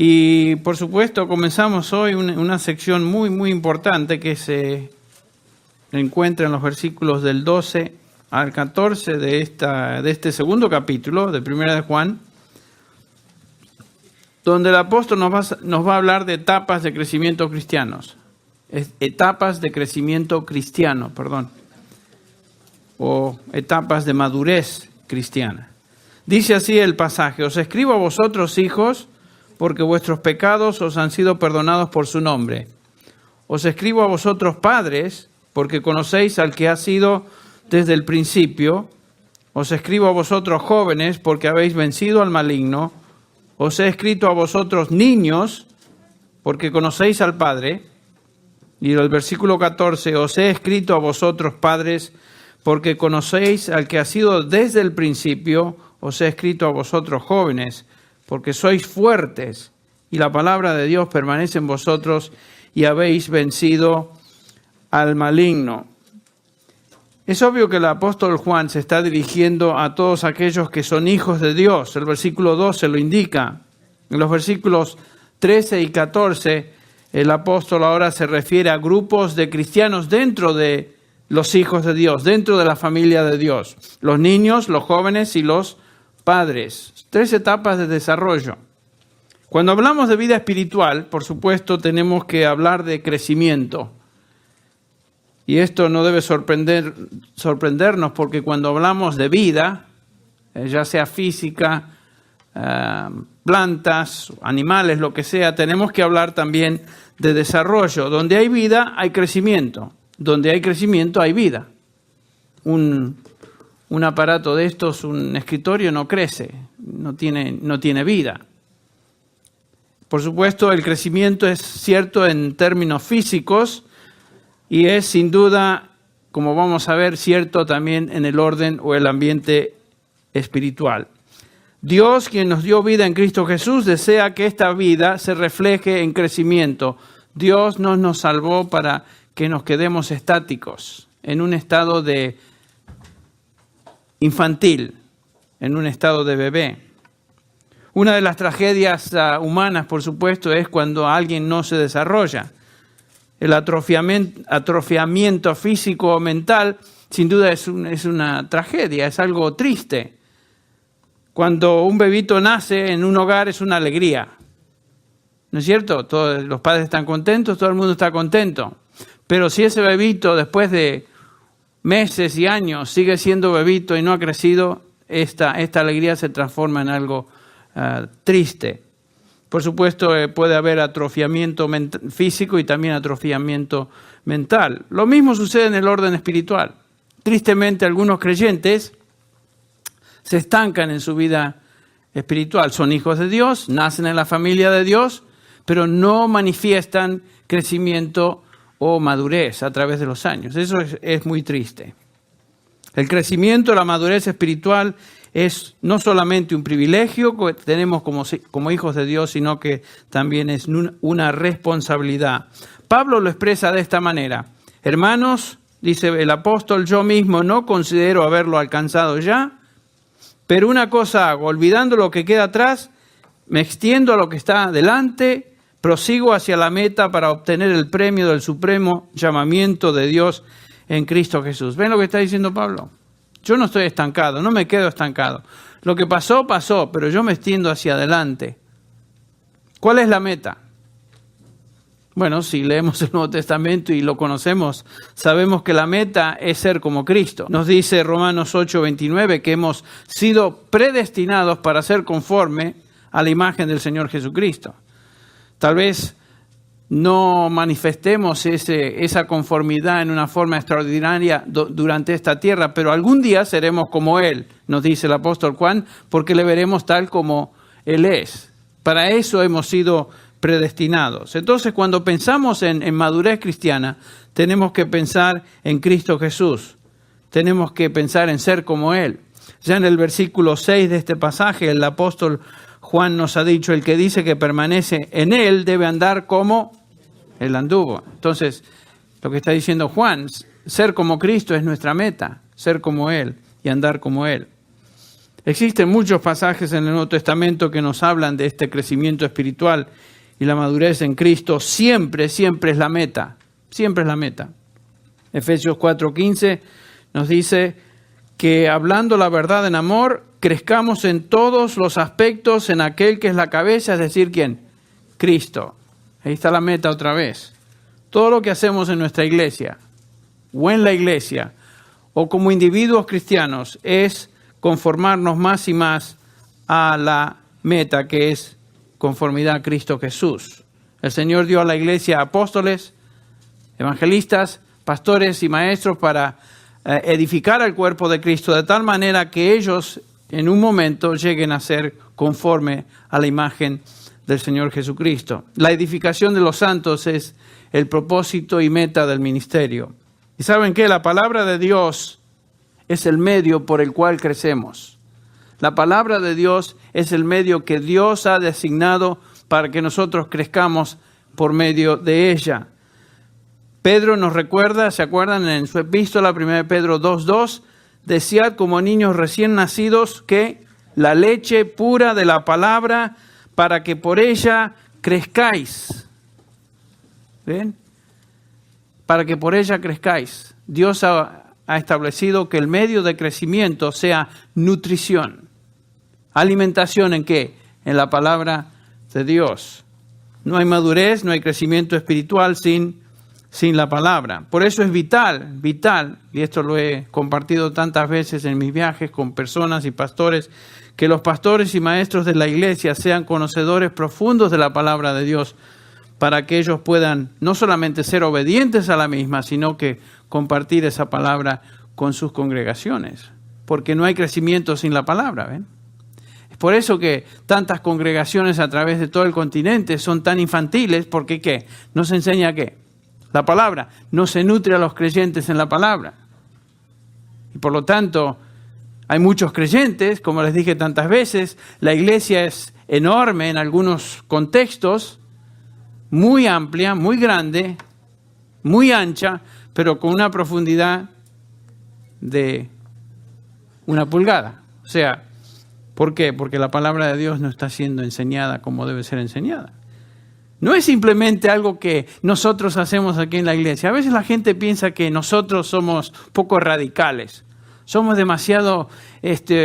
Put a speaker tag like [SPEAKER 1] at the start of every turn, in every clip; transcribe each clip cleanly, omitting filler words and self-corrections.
[SPEAKER 1] Y por supuesto comenzamos hoy una sección muy importante que se encuentra en los versículos del 12 al 14 de este segundo capítulo de Primera de Juan, donde el apóstol nos va a hablar de etapas de crecimiento cristianos. Etapas de crecimiento cristiano, o etapas de madurez cristiana. Dice así el pasaje: os escribo a vosotros, hijos, porque vuestros pecados os han sido perdonados por su nombre. Os escribo a vosotros, padres, porque conocéis al que ha sido desde el principio. Os escribo a vosotros, jóvenes, porque habéis vencido al maligno. Os he escrito a vosotros, niños, porque conocéis al Padre. Y el versículo 14, os he escrito a vosotros, padres, porque conocéis al que ha sido desde el principio. Os he escrito a vosotros, jóvenes, porque sois fuertes, y la palabra de Dios permanece en vosotros, y habéis vencido al maligno. Es obvio que el apóstol Juan se está dirigiendo a todos aquellos que son hijos de Dios. El versículo 12 lo indica. En los versículos 13 y 14, el apóstol ahora se refiere a grupos de cristianos dentro de los hijos de Dios, dentro de la familia de Dios. Los niños, los jóvenes y los padres. 3 etapas de desarrollo. Cuando hablamos de vida espiritual, por supuesto, tenemos que hablar de crecimiento. Y esto no debe sorprendernos, porque cuando hablamos de vida, ya sea física, plantas, animales, lo que sea, tenemos que hablar también de desarrollo. Donde hay vida, hay crecimiento. Donde hay crecimiento, hay vida. Un aparato de estos, un escritorio, no crece, no tiene vida. Por supuesto, el crecimiento es cierto en términos físicos y es sin duda, como vamos a ver, cierto también en el orden o el ambiente espiritual. Dios, quien nos dio vida en Cristo Jesús, desea que esta vida se refleje en crecimiento. Dios no nos salvó para que nos quedemos estáticos, en un estado de infantil, en un estado de bebé. Una de las tragedias humanas, por supuesto, es cuando alguien no se desarrolla. El atrofiamiento físico o mental, sin duda, es una tragedia, es algo triste. Cuando un bebito nace en un hogar es una alegría, ¿no es cierto? Todos los padres están contentos, todo el mundo está contento. Pero si ese bebito, después de meses y años, sigue siendo bebito y no ha crecido, esta alegría se transforma en algo triste. Por supuesto, puede haber atrofiamiento físico y también atrofiamiento mental. Lo mismo sucede en el orden espiritual. Tristemente, algunos creyentes se estancan en su vida espiritual. Son hijos de Dios, nacen en la familia de Dios, pero no manifiestan crecimiento o madurez a través de los años. Eso es muy triste. El crecimiento, la madurez espiritual es no solamente un privilegio que tenemos como hijos de Dios, sino que también es una responsabilidad. Pablo lo expresa de esta manera: hermanos, dice el apóstol, yo mismo no considero haberlo alcanzado ya, pero una cosa hago, olvidando lo que queda atrás, me extiendo a lo que está delante, prosigo hacia la meta para obtener el premio del supremo llamamiento de Dios en Cristo Jesús. ¿Ven lo que está diciendo Pablo? Yo no estoy estancado, no me quedo estancado. Lo que pasó, pasó, pero yo me extiendo hacia adelante. ¿Cuál es la meta? Bueno, si leemos el Nuevo Testamento y lo conocemos, sabemos que la meta es ser como Cristo. Nos dice Romanos 8:29 que hemos sido predestinados para ser conforme a la imagen del Señor Jesucristo. Tal vez no manifestemos esa conformidad en una forma extraordinaria durante esta tierra, pero algún día seremos como Él, nos dice el apóstol Juan, porque le veremos tal como Él es. Para eso hemos sido predestinados. Entonces, cuando pensamos en madurez cristiana, tenemos que pensar en Cristo Jesús. Tenemos que pensar en ser como Él. Ya en el versículo 6 de este pasaje, el apóstol Juan nos ha dicho, el que dice que permanece en Él debe andar como Él anduvo. Entonces, lo que está diciendo Juan, ser como Cristo es nuestra meta, ser como Él y andar como Él. Existen muchos pasajes en el Nuevo Testamento que nos hablan de este crecimiento espiritual y la madurez en Cristo. Siempre es la meta. Siempre es la meta. Efesios 4:15 nos dice que hablando la verdad en amor, crezcamos en todos los aspectos en aquel que es la cabeza, es decir, ¿quién? Cristo. Ahí está la meta otra vez. Todo lo que hacemos en nuestra iglesia, o en la iglesia, o como individuos cristianos, es conformarnos más y más a la meta que es conformidad a Cristo Jesús. El Señor dio a la iglesia apóstoles, evangelistas, pastores y maestros para edificar al cuerpo de Cristo de tal manera que ellos en un momento lleguen a ser conforme a la imagen del Señor Jesucristo. La edificación de los santos es el propósito y meta del ministerio. ¿Y saben qué? La palabra de Dios es el medio por el cual crecemos. La palabra de Dios es el medio que Dios ha designado para que nosotros crezcamos por medio de ella. Pedro nos recuerda, ¿se acuerdan? En su epístola, 1 Pedro 2:2, desead como niños recién nacidos que la leche pura de la palabra para que por ella crezcáis. ¿Ven? Para que por ella crezcáis. Dios ha establecido que el medio de crecimiento sea nutrición. ¿Alimentación en qué? En la palabra de Dios. No hay madurez, no hay crecimiento espiritual sin la palabra. Por eso es vital, y esto lo he compartido tantas veces en mis viajes con personas y pastores, que los pastores y maestros de la iglesia sean conocedores profundos de la palabra de Dios, para que ellos puedan no solamente ser obedientes a la misma, sino que compartir esa palabra con sus congregaciones. Porque no hay crecimiento sin la palabra, ¿ven? Es por eso que tantas congregaciones a través de todo el continente son tan infantiles, porque ¿qué? ¿No se enseña qué? La palabra. No se nutre a los creyentes en la palabra. Y por lo tanto, hay muchos creyentes, como les dije tantas veces, la iglesia es enorme en algunos contextos, muy amplia, muy grande, muy ancha, pero con una profundidad de 1 pulgada. O sea, ¿por qué? Porque la palabra de Dios no está siendo enseñada como debe ser enseñada. No es simplemente algo que nosotros hacemos aquí en la iglesia. A veces la gente piensa que nosotros somos poco radicales. Somos demasiado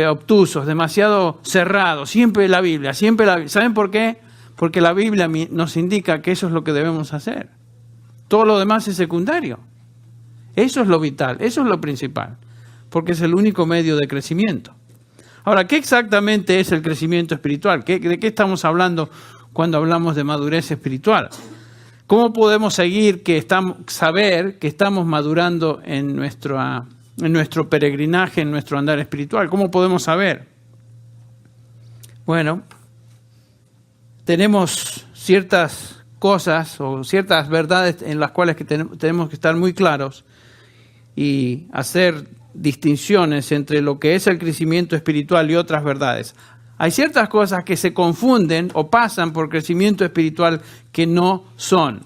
[SPEAKER 1] obtusos, demasiado cerrados. Siempre la Biblia, siempre la Biblia. ¿Saben por qué? Porque la Biblia nos indica que eso es lo que debemos hacer. Todo lo demás es secundario. Eso es lo vital, eso es lo principal. Porque es el único medio de crecimiento. Ahora, ¿qué exactamente es el crecimiento espiritual? ¿De qué estamos hablando cuando hablamos de madurez espiritual? ¿Cómo podemos saber que estamos madurando en nuestro peregrinaje, en nuestro andar espiritual? ¿Cómo podemos saber? Bueno, tenemos ciertas cosas o ciertas verdades en las cuales tenemos que estar muy claros y hacer distinciones entre lo que es el crecimiento espiritual y otras verdades. Hay ciertas cosas que se confunden o pasan por crecimiento espiritual que no son.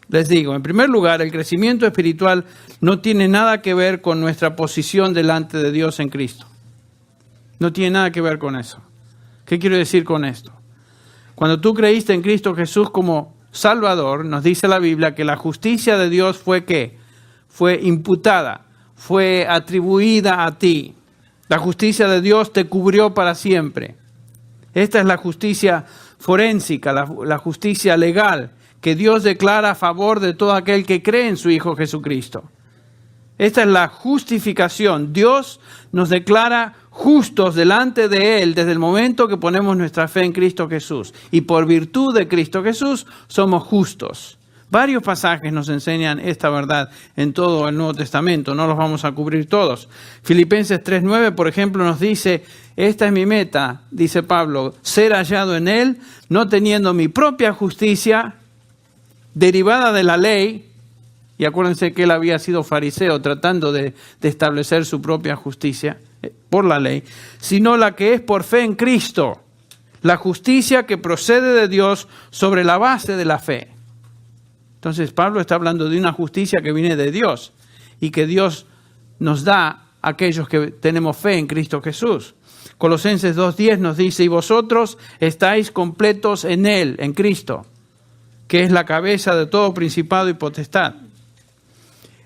[SPEAKER 1] Les digo, en primer lugar, el crecimiento espiritual no tiene nada que ver con nuestra posición delante de Dios en Cristo. No tiene nada que ver con eso. ¿Qué quiero decir con esto? Cuando tú creíste en Cristo Jesús como Salvador, nos dice la Biblia que la justicia de Dios fue ¿qué? Fue imputada, fue atribuida a ti. La justicia de Dios te cubrió para siempre. Esta es la justicia forénsica, la justicia legal que Dios declara a favor de todo aquel que cree en su Hijo Jesucristo. Esta es la justificación. Dios nos declara justos delante de Él desde el momento que ponemos nuestra fe en Cristo Jesús. Y por virtud de Cristo Jesús somos justos. Varios pasajes nos enseñan esta verdad en todo el Nuevo Testamento. No los vamos a cubrir todos. Filipenses 3:9, por ejemplo, nos dice: esta es mi meta, dice Pablo, ser hallado en Él, no teniendo mi propia justicia derivada de la ley. Y acuérdense que él había sido fariseo tratando de establecer su propia justicia por la ley, sino la que es por fe en Cristo, la justicia que procede de Dios sobre la base de la fe. Entonces Pablo está hablando de una justicia que viene de Dios y que Dios nos da aquellos que tenemos fe en Cristo Jesús. Colosenses 2:10 nos dice, y vosotros estáis completos en Él, en Cristo, que es la cabeza de todo principado y potestad.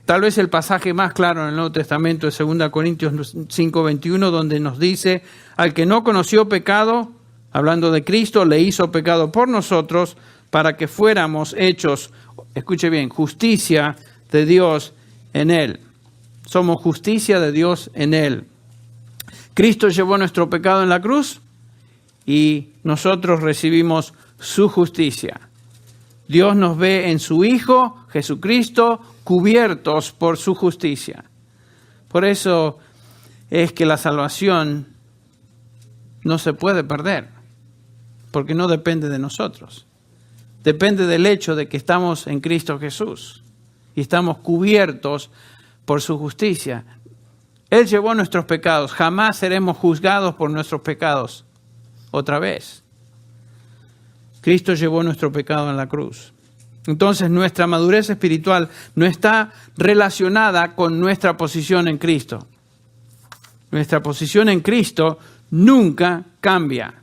[SPEAKER 1] Tal vez el pasaje más claro en el Nuevo Testamento es 2 Corintios 5:21, donde nos dice, al que no conoció pecado, hablando de Cristo, le hizo pecado por nosotros para que fuéramos hechos, escuche bien, justicia de Dios en Él. Somos justicia de Dios en Él. Cristo llevó nuestro pecado en la cruz y nosotros recibimos su justicia. Dios nos ve en su Hijo, Jesucristo, cubiertos por su justicia. Por eso es que la salvación no se puede perder, porque no depende de nosotros. Depende del hecho de que estamos en Cristo Jesús y estamos cubiertos por su justicia. Él llevó nuestros pecados, jamás seremos juzgados por nuestros pecados otra vez. Cristo llevó nuestro pecado en la cruz. Entonces nuestra madurez espiritual no está relacionada con nuestra posición en Cristo. Nuestra posición en Cristo nunca cambia.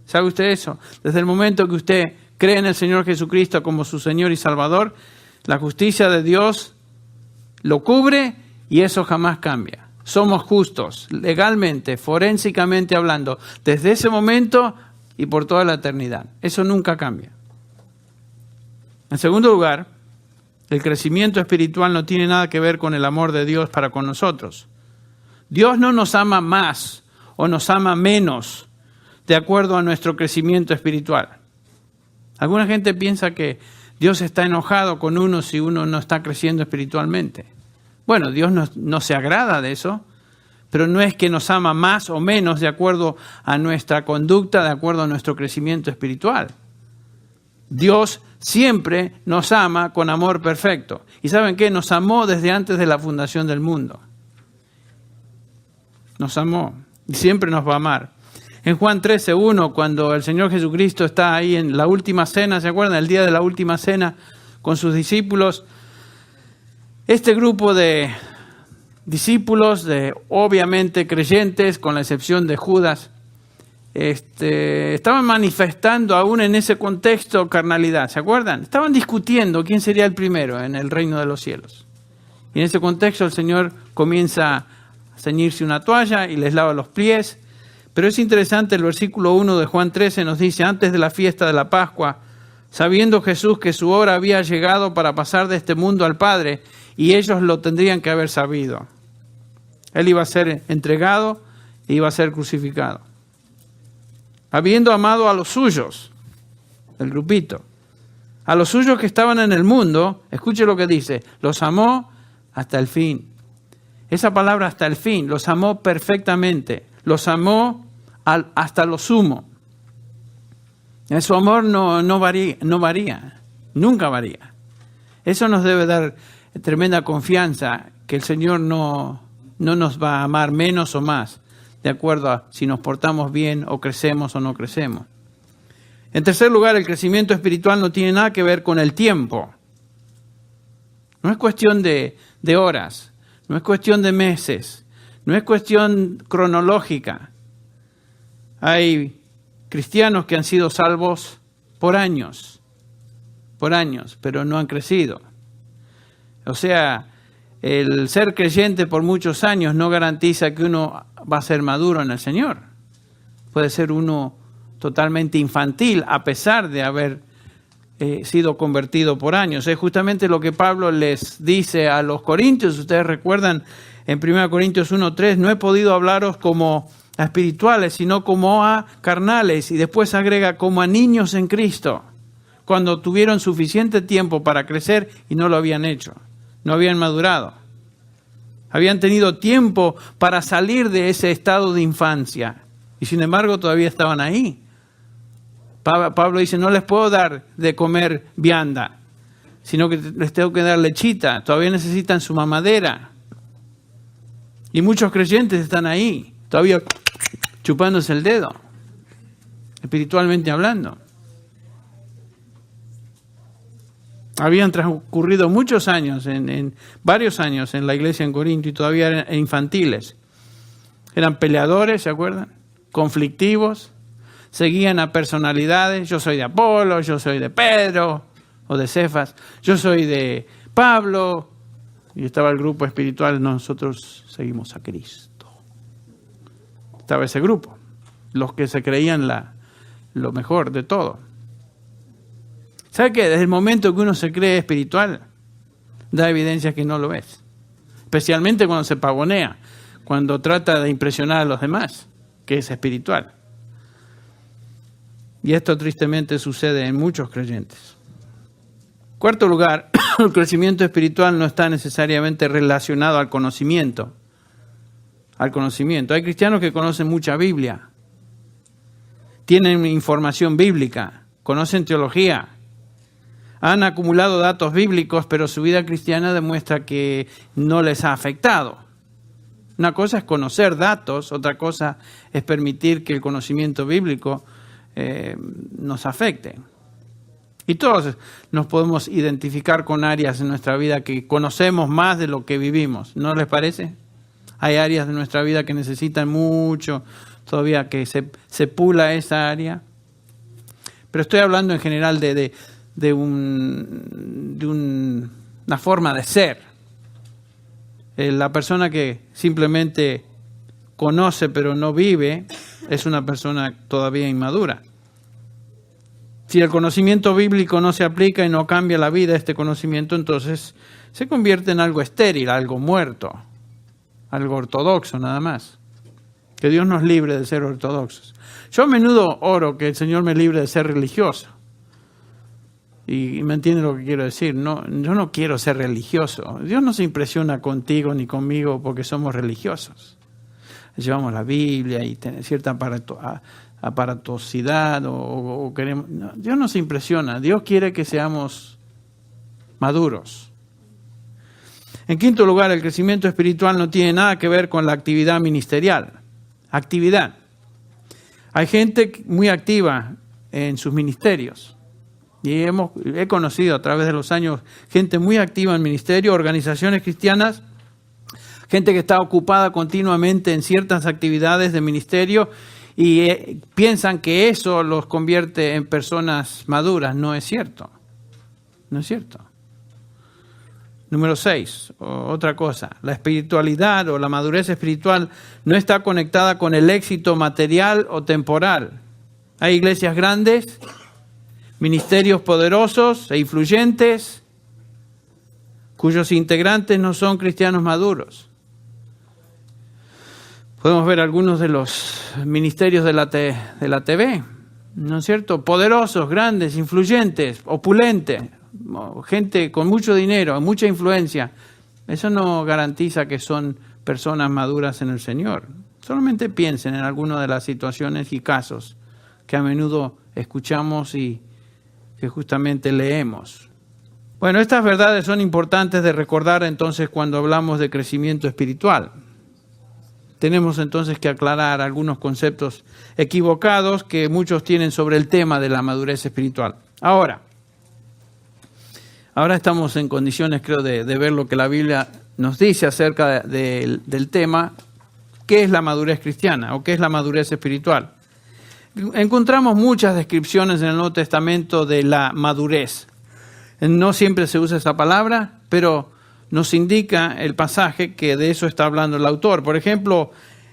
[SPEAKER 1] ¿Sabe usted eso? Desde el momento que usted cree en el Señor Jesucristo como su Señor y Salvador, la justicia de Dios lo cubre y eso jamás cambia. Somos justos, legalmente, forensicamente hablando, desde ese momento y por toda la eternidad. Eso nunca cambia. En segundo lugar, el crecimiento espiritual no tiene nada que ver con el amor de Dios para con nosotros. Dios no nos ama más o nos ama menos de acuerdo a nuestro crecimiento espiritual. Alguna gente piensa que Dios está enojado con uno si uno no está creciendo espiritualmente. Bueno, Dios no se agrada de eso, pero no es que nos ama más o menos de acuerdo a nuestra conducta, de acuerdo a nuestro crecimiento espiritual. Dios siempre nos ama con amor perfecto. ¿Y saben qué? Nos amó desde antes de la fundación del mundo. Nos amó y siempre nos va a amar. En Juan 13:1, cuando el Señor Jesucristo está ahí en la última cena, ¿se acuerdan? El día de la última cena con sus discípulos. Este grupo de discípulos, de obviamente creyentes, con la excepción de Judas, estaban manifestando aún en ese contexto carnalidad, ¿se acuerdan? Estaban discutiendo quién sería el primero en el reino de los cielos. Y en ese contexto el Señor comienza a ceñirse una toalla y les lava los pies. Pero es interesante, el versículo 1 de Juan 13 nos dice, antes de la fiesta de la Pascua, sabiendo Jesús que su hora había llegado para pasar de este mundo al Padre, y ellos lo tendrían que haber sabido. Él iba a ser entregado e iba a ser crucificado. Habiendo amado a los suyos, el grupito, a los suyos que estaban en el mundo, escuche lo que dice, los amó hasta el fin. Esa palabra hasta el fin, los amó perfectamente, los amó hasta lo sumo. Su amor no varía, nunca varía. Eso nos debe dar tremenda confianza que el Señor no nos va a amar menos o más, de acuerdo a si nos portamos bien o crecemos o no crecemos. En tercer lugar, el crecimiento espiritual no tiene nada que ver con el tiempo. No es cuestión de horas, no es cuestión de meses, no es cuestión cronológica. Hay cristianos que han sido salvos por años, pero no han crecido. O sea, el ser creyente por muchos años no garantiza que uno va a ser maduro en el Señor. Puede ser uno totalmente infantil a pesar de haber sido convertido por años. Es justamente lo que Pablo les dice a los corintios. Ustedes recuerdan en 1 Corintios 1:3, no he podido hablaros como a espirituales, sino como a carnales. Y después agrega, como a niños en Cristo, cuando tuvieron suficiente tiempo para crecer y no lo habían hecho. No habían madurado. Habían tenido tiempo para salir de ese estado de infancia. Y sin embargo todavía estaban ahí. Pablo dice, no les puedo dar de comer vianda, sino que les tengo que dar lechita. Todavía necesitan su mamadera. Y muchos creyentes están ahí, todavía chupándose el dedo, espiritualmente hablando. Habían transcurrido muchos años, varios años en la iglesia en Corinto y todavía eran infantiles. Eran peleadores, ¿se acuerdan? Conflictivos, seguían a personalidades. Yo soy de Apolo, yo soy de Pedro o de Cefas, yo soy de Pablo. Y estaba el grupo espiritual, nosotros seguimos a Cristo. Estaba ese grupo, los que se creían lo mejor de todo. ¿Sabe qué? Desde el momento que uno se cree espiritual, da evidencia que no lo es. Especialmente cuando se pavonea, cuando trata de impresionar a los demás, que es espiritual. Y esto tristemente sucede en muchos creyentes. Cuarto lugar, el crecimiento espiritual no está necesariamente relacionado al conocimiento. Al conocimiento. Hay cristianos que conocen mucha Biblia, tienen información bíblica, conocen teología, han acumulado datos bíblicos, pero su vida cristiana demuestra que no les ha afectado. Una cosa es conocer datos, otra cosa es permitir que el conocimiento bíblico nos afecte. Y todos nos podemos identificar con áreas en nuestra vida que conocemos más de lo que vivimos, ¿no les parece? Hay áreas de nuestra vida que necesitan mucho todavía que se pula esa área. Pero estoy hablando en general de una forma de ser. La persona que simplemente conoce pero no vive es una persona todavía inmadura. Si el conocimiento bíblico no se aplica y no cambia la vida, este conocimiento entonces se convierte en algo estéril, algo muerto, algo ortodoxo nada más. Que Dios nos libre de ser ortodoxos. Yo a menudo oro que el Señor me libre de ser religioso. Y me entiende lo que quiero decir. No, yo no quiero ser religioso. Dios no se impresiona contigo ni conmigo porque somos religiosos. Llevamos la Biblia y tiene cierta aparatosidad o queremos. No, Dios no se impresiona. Dios quiere que seamos maduros. En quinto lugar, el crecimiento espiritual no tiene nada que ver con la actividad ministerial. Actividad. Hay gente muy activa en sus ministerios. Y he conocido a través de los años gente muy activa en ministerio, organizaciones cristianas, gente que está ocupada continuamente en ciertas actividades de ministerio y piensan que eso los convierte en personas maduras. No es cierto. No es cierto. Número 6, otra cosa. La espiritualidad o la madurez espiritual no está conectada con el éxito material o temporal. Hay iglesias grandes, ministerios poderosos e influyentes, cuyos integrantes no son cristianos maduros. Podemos ver algunos de los ministerios de la TV, ¿no es cierto? Poderosos, grandes, influyentes, opulentes, gente con mucho dinero, mucha influencia. Eso no garantiza que son personas maduras en el Señor. Solamente piensen en algunas de las situaciones y casos que a menudo escuchamos y que justamente leemos. Bueno, estas verdades son importantes de recordar entonces cuando hablamos de crecimiento espiritual. Tenemos entonces que aclarar algunos conceptos equivocados que muchos tienen sobre el tema de la madurez espiritual. Ahora estamos en condiciones, creo, de ver lo que la Biblia nos dice acerca del tema, ¿qué es la madurez cristiana o qué es la madurez espiritual? Encontramos muchas descripciones en el Nuevo Testamento de la madurez. No siempre se usa esa palabra, pero nos indica el pasaje que de eso está hablando el autor. Por ejemplo,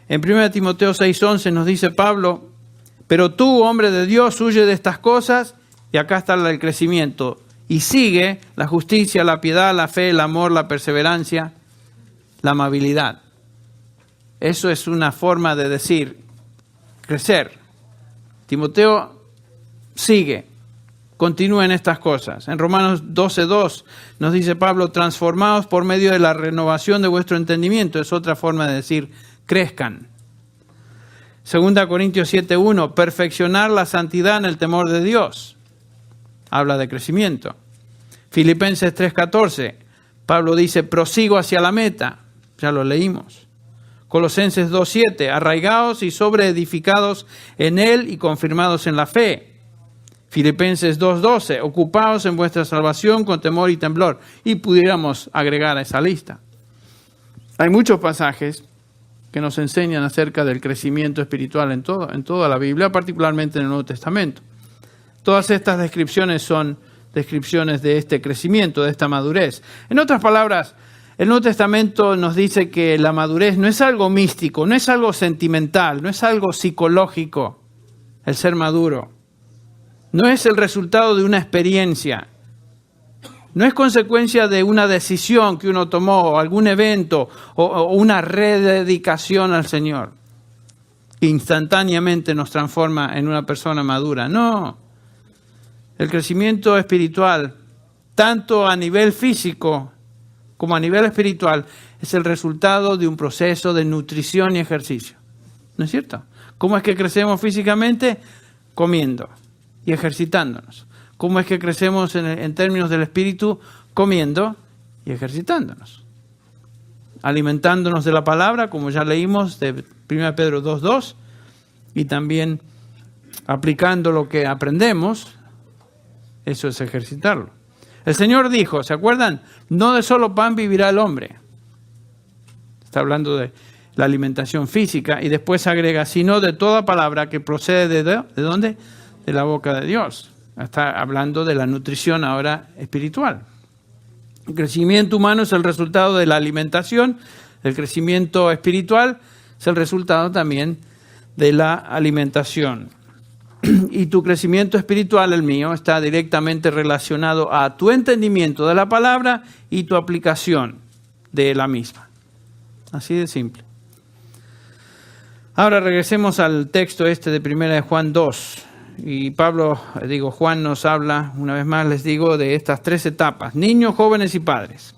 [SPEAKER 1] en 1 Timoteo 6:11 nos dice Pablo, pero tú, hombre de Dios, huye de estas cosas, y acá está el crecimiento, y sigue la justicia, la piedad, la fe, el amor, la perseverancia, la amabilidad. Eso es una forma de decir crecer. Timoteo sigue, continúa en estas cosas. En Romanos 12:2 nos dice Pablo, transformados por medio de la renovación de vuestro entendimiento. Es otra forma de decir crezcan. 2 Corintios 7:1, perfeccionar la santidad en el temor de Dios. Habla de crecimiento. Filipenses 3:14, Pablo dice, prosigo hacia la meta. Ya lo leímos. Colosenses 2:7, arraigados y sobreedificados en Él y confirmados en la fe. Filipenses 2:12, ocupaos en vuestra salvación con temor y temblor. Y pudiéramos agregar a esa lista. Hay muchos pasajes que nos enseñan acerca del crecimiento espiritual en toda la Biblia, particularmente en el Nuevo Testamento. Todas estas descripciones son descripciones de este crecimiento, de esta madurez. En otras palabras, el Nuevo Testamento nos dice que la madurez no es algo místico, no es algo sentimental, no es algo psicológico, el ser maduro. No es el resultado de una experiencia. No es consecuencia de una decisión que uno tomó, o algún evento, o una rededicación al Señor, que instantáneamente nos transforma en una persona madura. No. El crecimiento espiritual, tanto a nivel físico como a nivel espiritual, es el resultado de un proceso de nutrición y ejercicio. ¿No es cierto? ¿Cómo es que crecemos físicamente? Comiendo y ejercitándonos. ¿Cómo es que crecemos en términos del espíritu? Comiendo y ejercitándonos. Alimentándonos de la palabra, como ya leímos de 1 Pedro 2:2, y también aplicando lo que aprendemos. Eso es ejercitarlo. El Señor dijo, ¿se acuerdan? No de solo pan vivirá el hombre. Está hablando de la alimentación física y después agrega, sino de toda palabra que procede ¿de dónde? De la boca de Dios. Está hablando de la nutrición ahora espiritual. El crecimiento humano es el resultado de la alimentación. El crecimiento espiritual es el resultado también de la alimentación. Y tu crecimiento espiritual, el mío, está directamente relacionado a tu entendimiento de la palabra y tu aplicación de la misma. Así de simple. Ahora regresemos al texto de 1 Juan 2. Y Juan nos habla, una vez más les digo, de estas tres etapas: niños, jóvenes y padres.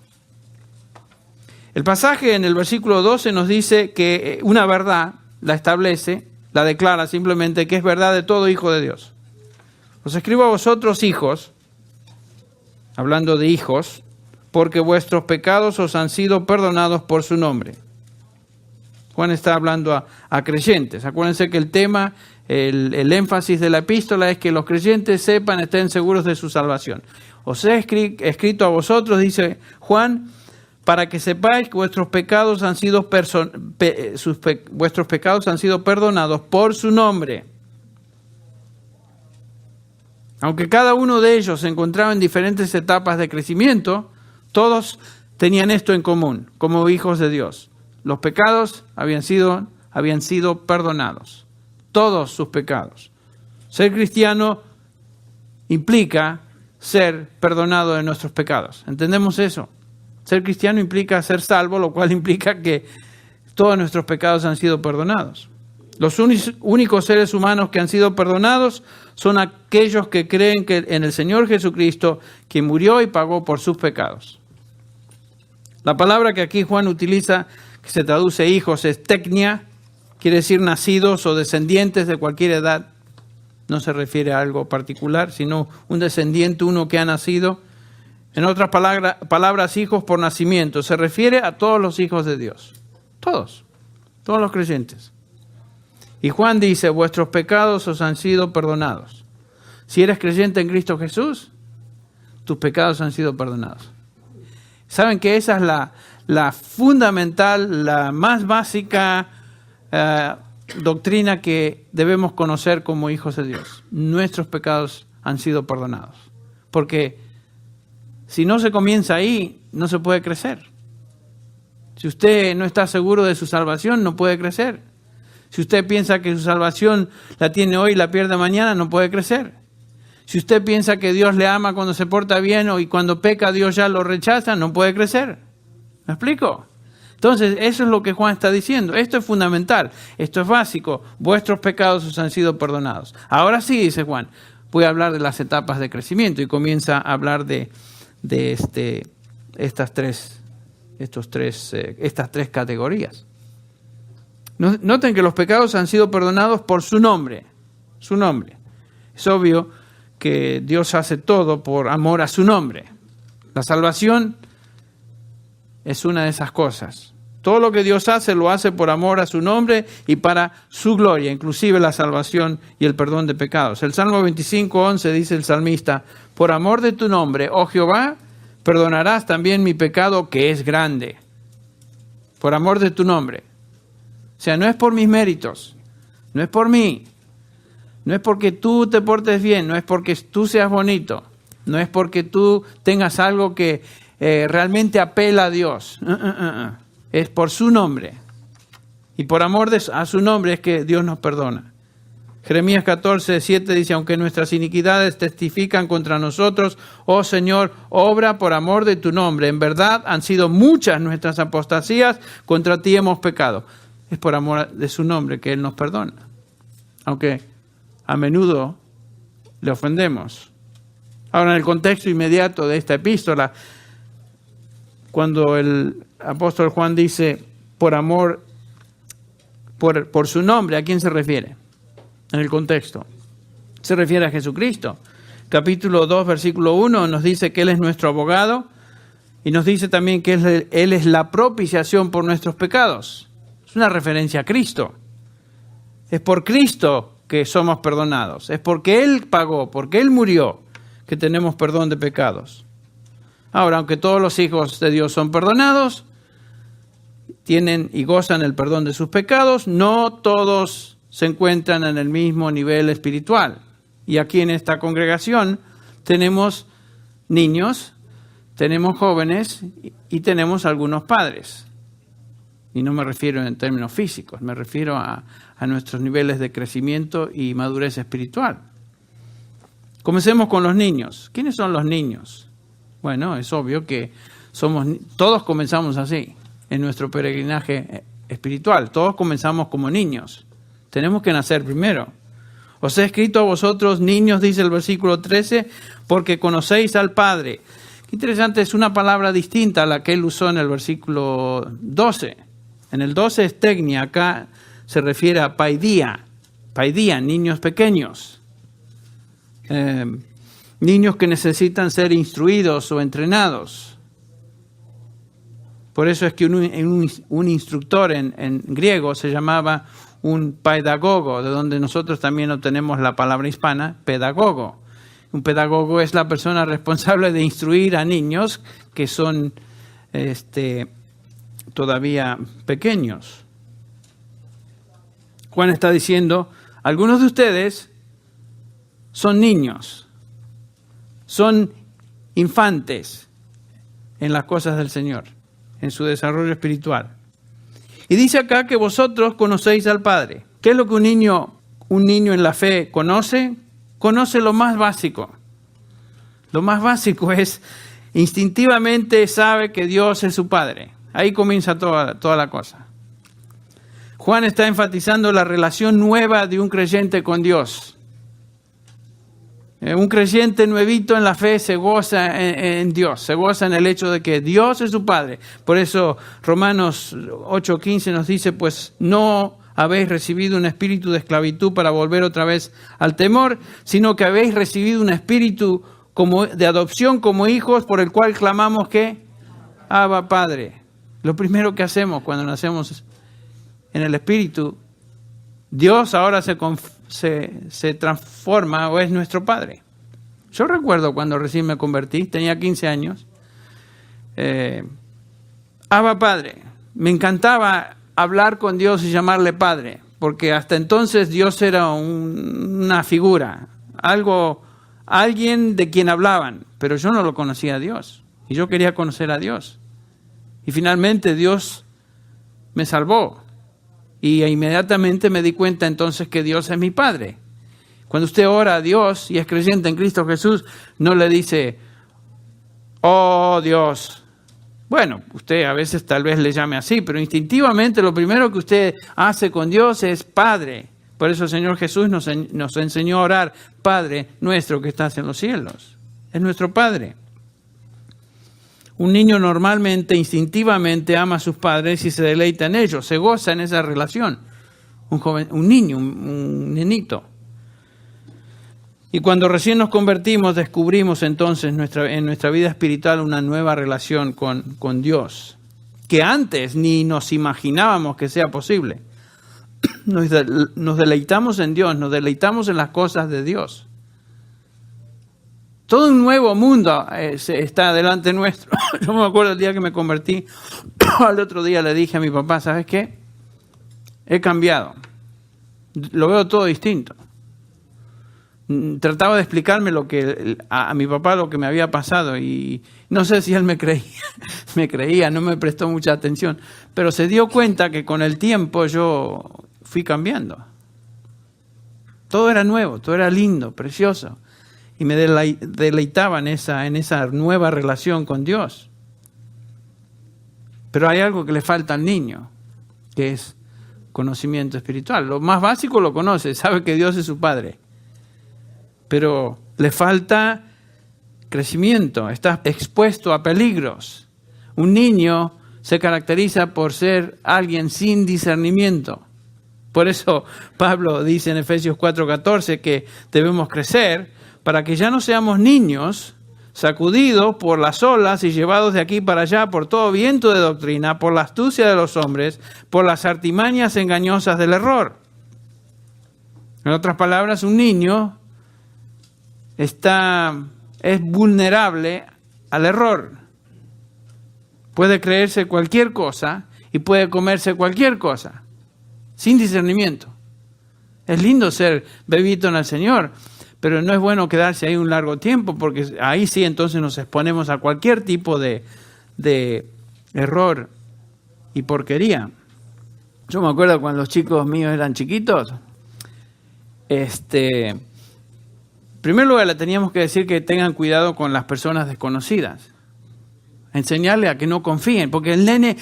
[SPEAKER 1] El pasaje en el versículo 12 nos dice que una verdad la establece, la declara simplemente, que es verdad de todo hijo de Dios. Os escribo a vosotros, hijos, hablando de hijos, porque vuestros pecados os han sido perdonados por su nombre. Juan está hablando a creyentes. Acuérdense que el tema, el énfasis de la epístola es que los creyentes sepan, estén seguros de su salvación. Os he escrito a vosotros, dice Juan, para que sepáis que vuestros pecados han sido perdonados por su nombre. Aunque cada uno de ellos se encontraba en diferentes etapas de crecimiento, todos tenían esto en común, como hijos de Dios. Los pecados habían sido perdonados. Todos sus pecados. Ser cristiano implica ser perdonado de nuestros pecados. ¿Entendemos eso? Ser cristiano implica ser salvo, lo cual implica que todos nuestros pecados han sido perdonados. Los únicos seres humanos que han sido perdonados son aquellos que creen que en el Señor Jesucristo, quien murió y pagó por sus pecados. La palabra que aquí Juan utiliza, que se traduce hijos, es teknia, quiere decir nacidos o descendientes de cualquier edad. No se refiere a algo particular, sino un descendiente, uno que ha nacido. En otras palabras, hijos por nacimiento. Se refiere a todos los hijos de Dios. Todos los creyentes. Y Juan dice, vuestros pecados os han sido perdonados. Si eres creyente en Cristo Jesús, tus pecados han sido perdonados. ¿Saben que esa es la fundamental, la más básica doctrina que debemos conocer como hijos de Dios? Nuestros pecados han sido perdonados. Porque si no se comienza ahí, no se puede crecer. Si usted no está seguro de su salvación, no puede crecer. Si usted piensa que su salvación la tiene hoy y la pierde mañana, no puede crecer. Si usted piensa que Dios le ama cuando se porta bien y cuando peca Dios ya lo rechaza, no puede crecer. ¿Me explico? Entonces, eso es lo que Juan está diciendo. Esto es fundamental, esto es básico. Vuestros pecados os han sido perdonados. Ahora sí, dice Juan, voy a hablar de las etapas de crecimiento y comienza a hablar de estas tres categorías. Noten que los pecados han sido perdonados por su nombre. Su nombre. Es obvio que Dios hace todo por amor a su nombre. La salvación es una de esas cosas. Todo lo que Dios hace, lo hace por amor a su nombre y para su gloria, inclusive la salvación y el perdón de pecados. El Salmo 25:11 dice el salmista: por amor de tu nombre, oh Jehová, perdonarás también mi pecado que es grande. Por amor de tu nombre. O sea, no es por mis méritos, no es por mí, no es porque tú te portes bien, no es porque tú seas bonito, no es porque tú tengas algo que realmente apela a Dios. Es por su nombre. Y por amor a su nombre es que Dios nos perdona. Jeremías 14:7 dice: aunque nuestras iniquidades testifican contra nosotros, oh Señor, obra por amor de tu nombre. En verdad han sido muchas nuestras apostasías, contra ti hemos pecado. Es por amor de su nombre que Él nos perdona. Aunque a menudo le ofendemos. Ahora, en el contexto inmediato de esta epístola, cuando el apóstol Juan dice por amor, por su nombre, ¿a quién se refiere? En el contexto. Se refiere a Jesucristo. Capítulo 2, versículo 1 nos dice que Él es nuestro abogado y nos dice también que Él es la propiciación por nuestros pecados. Es una referencia a Cristo. Es por Cristo que somos perdonados. Es porque Él pagó, porque Él murió, que tenemos perdón de pecados. Ahora, aunque todos los hijos de Dios son perdonados, tienen y gozan el perdón de sus pecados, no todos se encuentran en el mismo nivel espiritual. Y aquí en esta congregación tenemos niños, tenemos jóvenes y tenemos algunos padres. Y no me refiero en términos físicos, me refiero a nuestros niveles de crecimiento y madurez espiritual. Comencemos con los niños. ¿Quiénes son los niños? Bueno, es obvio que todos comenzamos así, en nuestro peregrinaje espiritual. Todos comenzamos como niños. Tenemos que nacer primero. Os he escrito a vosotros, niños, dice el versículo 13, porque conocéis al Padre. Qué interesante, es una palabra distinta a la que él usó en el versículo 12. En el 12 es tecnia, acá se refiere a paidía, niños pequeños. Niños que necesitan ser instruidos o entrenados. Por eso es que un instructor en griego se llamaba un pedagogo, de donde nosotros también obtenemos la palabra hispana, pedagogo. Un pedagogo es la persona responsable de instruir a niños que son todavía pequeños. Juan está diciendo, algunos de ustedes son niños, son infantes en las cosas del Señor, en su desarrollo espiritual. Y dice acá que vosotros conocéis al Padre. ¿Qué es lo que un niño en la fe conoce? Conoce lo más básico. Lo más básico es, instintivamente sabe que Dios es su Padre. Ahí comienza toda la cosa. Juan está enfatizando la relación nueva de un creyente con Dios. Un creyente nuevito en la fe se goza en Dios, se goza en el hecho de que Dios es su Padre. Por eso Romanos 8:15 nos dice, pues no habéis recibido un espíritu de esclavitud para volver otra vez al temor, sino que habéis recibido un espíritu de adopción como hijos, por el cual clamamos que Abba, Padre. Lo primero que hacemos cuando nacemos en el espíritu, Dios ahora se transforma o es nuestro Padre. Yo recuerdo cuando recién me convertí, tenía 15 años. Abba, Padre. Me encantaba hablar con Dios y llamarle Padre, porque hasta entonces Dios era una figura, alguien de quien hablaban, pero yo no lo conocía a Dios y yo quería conocer a Dios. Y finalmente Dios me salvó. Y inmediatamente me di cuenta entonces que Dios es mi Padre. Cuando usted ora a Dios y es creyente en Cristo Jesús, no le dice, oh Dios. Bueno, usted a veces tal vez le llame así, pero instintivamente lo primero que usted hace con Dios es Padre. Por eso el Señor Jesús nos enseñó a orar, Padre nuestro que estás en los cielos. Es nuestro Padre. Un niño normalmente, instintivamente ama a sus padres y se deleita en ellos, se goza en esa relación. Un niño, un nenito. Y cuando recién nos convertimos, descubrimos entonces en nuestra vida espiritual una nueva relación con Dios. que antes ni nos imaginábamos que sea posible. Nos deleitamos en Dios, nos deleitamos en las cosas de Dios. Todo un nuevo mundo está delante nuestro. Yo me acuerdo el día que me convertí, al otro día le dije a mi papá, ¿sabes qué? He cambiado. Lo veo todo distinto. Trataba de explicarme a mi papá lo que me había pasado y no sé si él me creía, no me prestó mucha atención, pero se dio cuenta que con el tiempo yo fui cambiando. Todo era nuevo, todo era lindo, precioso y me deleitaba en esa nueva relación con Dios. Pero hay algo que le falta al niño, que es conocimiento espiritual. Lo más básico lo conoce, sabe que Dios es su Padre. Pero le falta crecimiento, está expuesto a peligros. Un niño se caracteriza por ser alguien sin discernimiento. Por eso Pablo dice en Efesios 4:14 que debemos crecer para que ya no seamos niños sacudidos por las olas y llevados de aquí para allá por todo viento de doctrina, por la astucia de los hombres, por las artimañas engañosas del error. En otras palabras, un niño es vulnerable al error. Puede creerse cualquier cosa y puede comerse cualquier cosa, sin discernimiento. Es lindo ser bebito en el Señor, pero no es bueno quedarse ahí un largo tiempo, porque ahí sí entonces nos exponemos a cualquier tipo de error y porquería. Yo me acuerdo cuando los chicos míos eran chiquitos, en primer lugar, le teníamos que decir que tengan cuidado con las personas desconocidas. Enseñarle a que no confíen, porque el nene,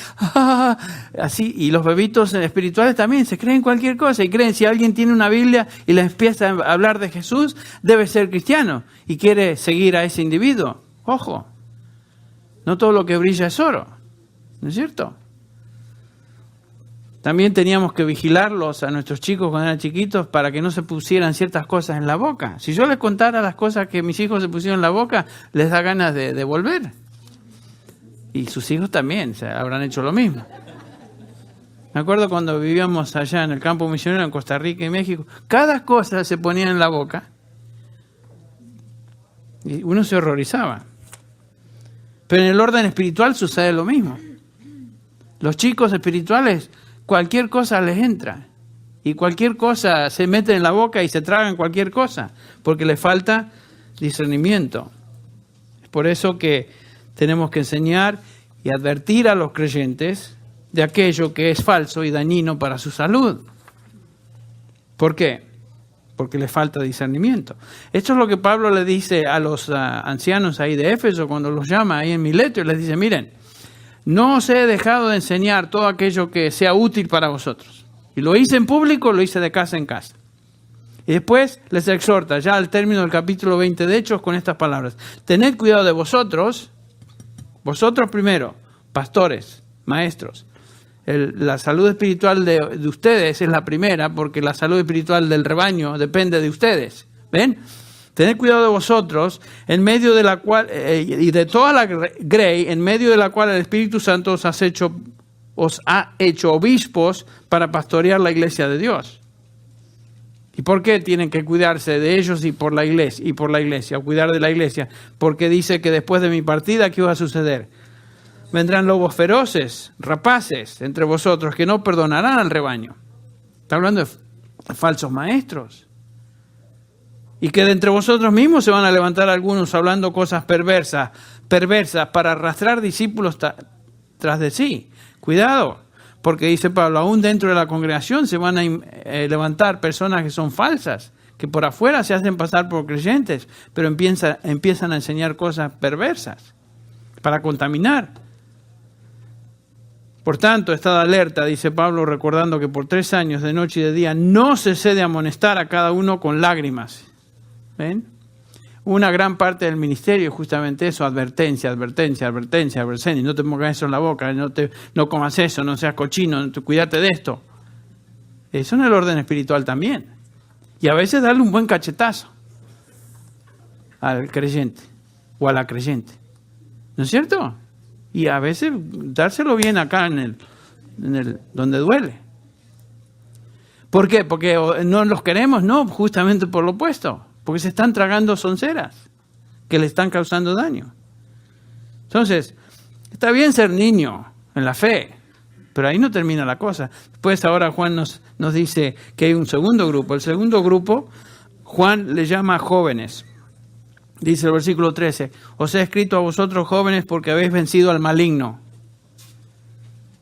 [SPEAKER 1] así, y los bebitos espirituales también se creen cualquier cosa y creen si alguien tiene una Biblia y les empieza a hablar de Jesús, debe ser cristiano y quiere seguir a ese individuo. Ojo, no todo lo que brilla es oro, ¿no es cierto? También teníamos que vigilarlos a nuestros chicos cuando eran chiquitos para que no se pusieran ciertas cosas en la boca. Si yo les contara las cosas que mis hijos se pusieron en la boca, les da ganas de devolver. Y sus hijos también habrán hecho lo mismo. Me acuerdo cuando vivíamos allá en el campo misionero en Costa Rica y México, cada cosa se ponía en la boca y uno se horrorizaba. Pero en el orden espiritual sucede lo mismo. Los chicos espirituales, cualquier cosa les entra y cualquier cosa se mete en la boca y se tragan cualquier cosa porque les falta discernimiento. Es por eso que tenemos que enseñar y advertir a los creyentes de aquello que es falso y dañino para su salud. ¿Por qué? Porque les falta discernimiento. Esto es lo que Pablo le dice a los ancianos ahí de Éfeso cuando los llama ahí en Mileto y les dice, miren, no os he dejado de enseñar todo aquello que sea útil para vosotros. Y lo hice en público, lo hice de casa en casa. Y después les exhorta, ya al término del capítulo 20 de Hechos, con estas palabras. Tened cuidado de vosotros primero, pastores, maestros. La salud espiritual de ustedes es la primera, porque la salud espiritual del rebaño depende de ustedes. ¿Ven? Tened cuidado de vosotros, en medio de la cual, y de toda la grey, en medio de la cual el Espíritu Santo os ha hecho obispos para pastorear la iglesia de Dios. ¿Y por qué tienen que cuidarse de ellos y por la iglesia, o cuidar de la iglesia? Porque dice que después de mi partida, ¿qué va a suceder? Vendrán lobos feroces, rapaces entre vosotros, que no perdonarán al rebaño. Está hablando de falsos maestros. Y que de entre vosotros mismos se van a levantar algunos hablando cosas perversas para arrastrar discípulos tras de sí. Cuidado, porque dice Pablo, aún dentro de la congregación se van a levantar personas que son falsas, que por afuera se hacen pasar por creyentes, pero empiezan a enseñar cosas perversas para contaminar. Por tanto, estad alerta, dice Pablo, recordando que por 3 años, de noche y de día, no cesé de amonestar a cada uno con lágrimas. ¿Ven? Una gran parte del ministerio es justamente eso, advertencia. Y no te pongas eso en la boca, no comas eso, no seas cochino, cuídate de esto. Eso en el orden espiritual también. Y a veces darle un buen cachetazo al creyente o a la creyente. ¿No es cierto? Y a veces dárselo bien acá en el donde duele. ¿Por qué? Porque no los queremos, no, justamente por lo opuesto. Porque se están tragando sonceras que le están causando daño. Entonces, está bien ser niño en la fe, pero ahí no termina la cosa. Después ahora Juan nos dice que hay un segundo grupo. El segundo grupo, Juan le llama jóvenes. Dice el versículo 13, os he escrito a vosotros jóvenes porque habéis vencido al maligno.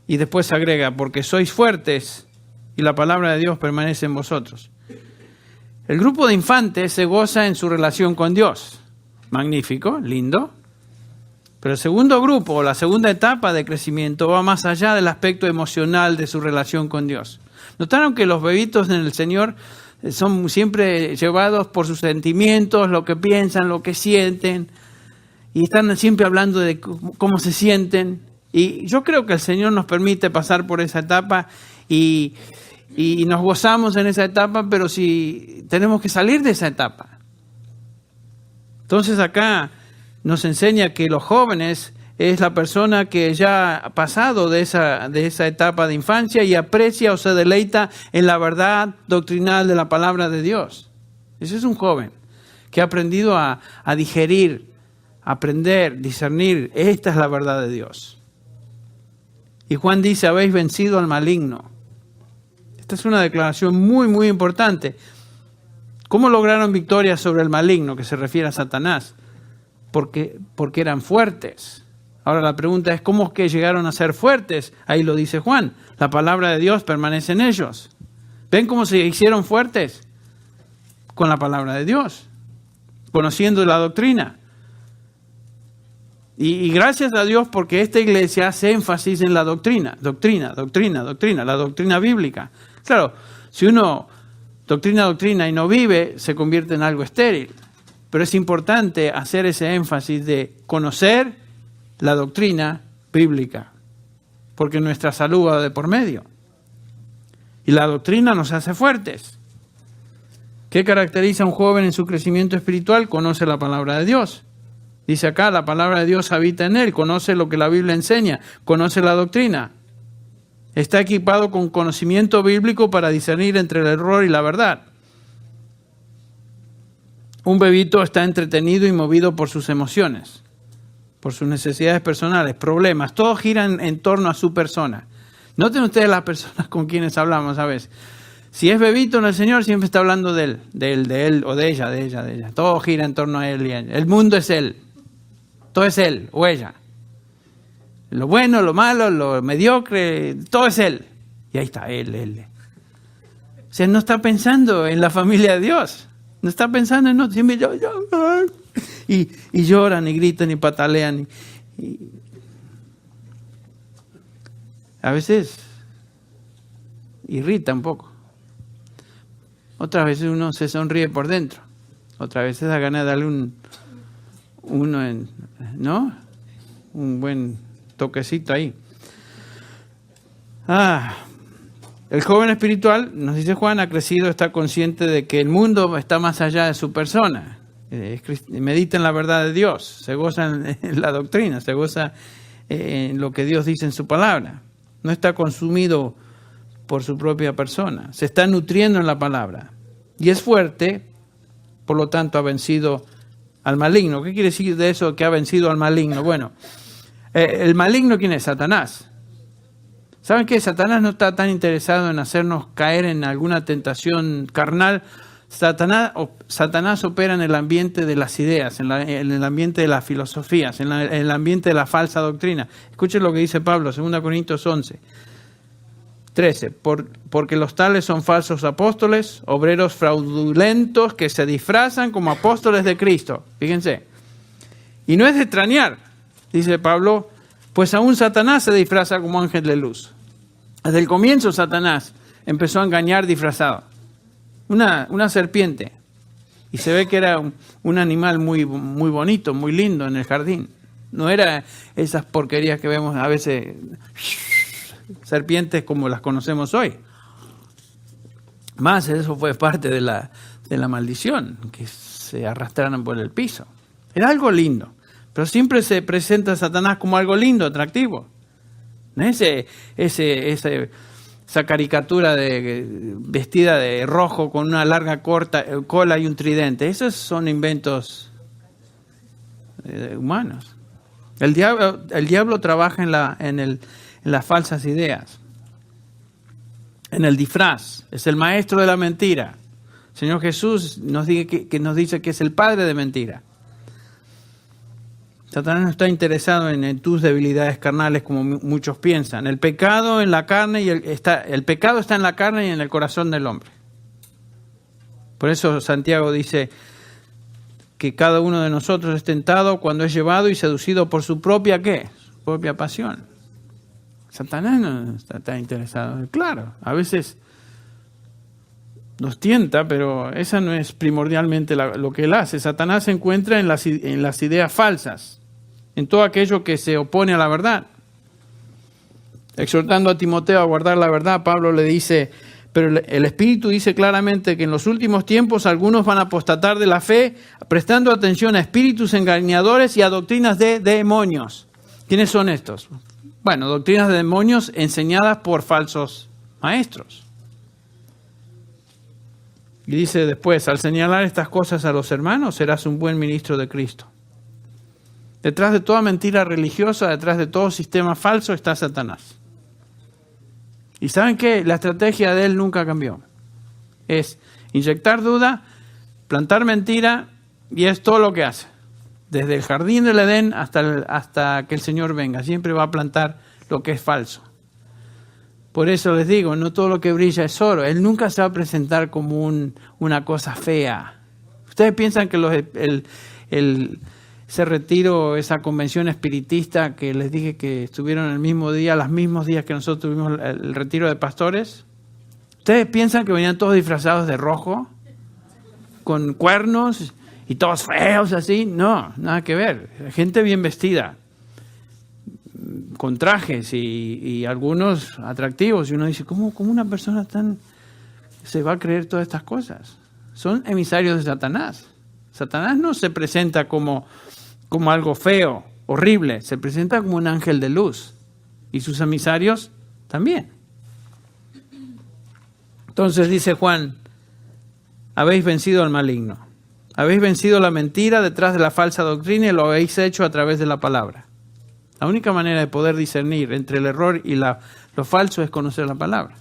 [SPEAKER 1] Y después agrega, porque sois fuertes y la palabra de Dios permanece en vosotros. El grupo de infantes se goza en su relación con Dios. Magnífico, lindo. Pero el segundo grupo, la segunda etapa de crecimiento, va más allá del aspecto emocional de su relación con Dios. ¿Notaron que los bebitos en el Señor son siempre llevados por sus sentimientos, lo que piensan, lo que sienten? Y están siempre hablando de cómo se sienten. Y yo creo que el Señor nos permite pasar por esa etapa y nos gozamos en esa etapa, pero si tenemos que salir de esa etapa. Entonces acá nos enseña que los jóvenes es la persona que ya ha pasado de esa etapa de infancia y aprecia o se deleita en la verdad doctrinal de la palabra de Dios. Ese es un joven que ha aprendido a digerir, aprender, discernir. Esta es la verdad de Dios. Y Juan dice, habéis vencido al maligno. Esta es una declaración muy, muy importante. ¿Cómo lograron victoria sobre el maligno, que se refiere a Satanás? Porque eran fuertes. Ahora la pregunta es, ¿cómo es que llegaron a ser fuertes? Ahí lo dice Juan. La palabra de Dios permanece en ellos. ¿Ven cómo se hicieron fuertes? Con la palabra de Dios. Conociendo la doctrina. Y gracias a Dios porque esta iglesia hace énfasis en la doctrina. Doctrina, la doctrina bíblica. Claro, si uno doctrina y no vive, se convierte en algo estéril. Pero es importante hacer ese énfasis de conocer la doctrina bíblica, porque nuestra salud va de por medio. Y la doctrina nos hace fuertes. ¿Qué caracteriza a un joven en su crecimiento espiritual? Conoce la palabra de Dios. Dice acá, la palabra de Dios habita en él, conoce lo que la Biblia enseña, conoce la doctrina. Está equipado con conocimiento bíblico para discernir entre el error y la verdad. Un bebito está entretenido y movido por sus emociones, por sus necesidades personales, problemas. Todo gira en torno a su persona. Noten ustedes las personas con quienes hablamos a veces. Si es bebito en el Señor, siempre está hablando de él o de ella. Todo gira en torno a él y a él. El mundo es él. Todo es él o ella. Lo bueno, lo malo, lo mediocre, todo es él. Y ahí está, él. O sea, no está pensando en la familia de Dios. No está pensando en nosotros. Siempre y lloran y gritan y patalean. Y a veces irrita un poco. Otras veces uno se sonríe por dentro. Otras veces da ganas de darle un buen toquecito ahí. El joven espiritual, nos dice Juan, ha crecido, está consciente de que el mundo está más allá de su persona. Medita en la verdad de Dios, se goza en la doctrina, se goza en lo que Dios dice en su palabra. No está consumido por su propia persona, se está nutriendo en la palabra. Y es fuerte, por lo tanto ha vencido al maligno. ¿Qué quiere decir de eso que ha vencido al maligno? Bueno, el maligno, ¿quién es? Satanás. ¿Saben qué? Satanás no está tan interesado en hacernos caer en alguna tentación carnal. Satanás opera en el ambiente de las ideas, en el ambiente de las filosofías, en el ambiente de la falsa doctrina. Escuchen lo que dice Pablo, 2 Corintios 11, 13. Porque los tales son falsos apóstoles, obreros fraudulentos que se disfrazan como apóstoles de Cristo. Fíjense. Y no es de extrañar, dice Pablo, pues aún Satanás se disfraza como ángel de luz. Desde el comienzo Satanás empezó a engañar disfrazado. Una serpiente. Y se ve que era un animal muy, muy bonito, muy lindo en el jardín. No era esas porquerías que vemos a veces, serpientes como las conocemos hoy. Más eso fue parte de la maldición, que se arrastraran por el piso. Era algo lindo. Pero siempre se presenta a Satanás como algo lindo, atractivo. Esa caricatura vestida de rojo con una larga cola y un tridente. Esos son inventos humanos. El diablo trabaja en las falsas ideas, en el disfraz. Es el maestro de la mentira. El Señor Jesús nos dice que es el padre de mentira. Satanás no está interesado en tus debilidades carnales como muchos piensan. El pecado en la carne el pecado está en la carne y en el corazón del hombre. Por eso Santiago dice que cada uno de nosotros es tentado cuando es llevado y seducido por su propia ¿qué? Su propia pasión. Satanás no está interesado. Claro, a veces nos tienta, pero esa no es primordialmente lo que él hace. Satanás se encuentra en las ideas falsas, en todo aquello que se opone a la verdad. Exhortando a Timoteo a guardar la verdad, Pablo le dice, pero el Espíritu dice claramente que en los últimos tiempos algunos van a apostatar de la fe, prestando atención a espíritus engañadores y a doctrinas de demonios. ¿Quiénes son estos? Bueno, doctrinas de demonios enseñadas por falsos maestros. Y dice después, al señalar estas cosas a los hermanos, serás un buen ministro de Cristo. Detrás de toda mentira religiosa, detrás de todo sistema falso está Satanás. ¿Y saben qué? La estrategia de él nunca cambió. Es inyectar duda, plantar mentira, y es todo lo que hace. Desde el jardín del Edén hasta que el Señor venga. Siempre va a plantar lo que es falso. Por eso les digo, no todo lo que brilla es oro. Él nunca se va a presentar como una cosa fea. ¿Ustedes piensan que ese retiro, esa convención espiritista que les dije que estuvieron el mismo día, los mismos días que nosotros tuvimos el retiro de pastores? ¿Ustedes piensan que venían todos disfrazados de rojo? ¿Con cuernos y todos feos así? No, nada que ver. Gente bien vestida, con trajes y algunos atractivos. Y uno dice, ¿cómo una persona se va a creer todas estas cosas? Son emisarios de Satanás. Satanás no se presenta como algo feo, horrible. Se presenta como un ángel de luz. Y sus emisarios también. Entonces dice Juan, habéis vencido al maligno. Habéis vencido la mentira detrás de la falsa doctrina y lo habéis hecho a través de la palabra. La única manera de poder discernir entre el error y lo falso es conocer la palabra.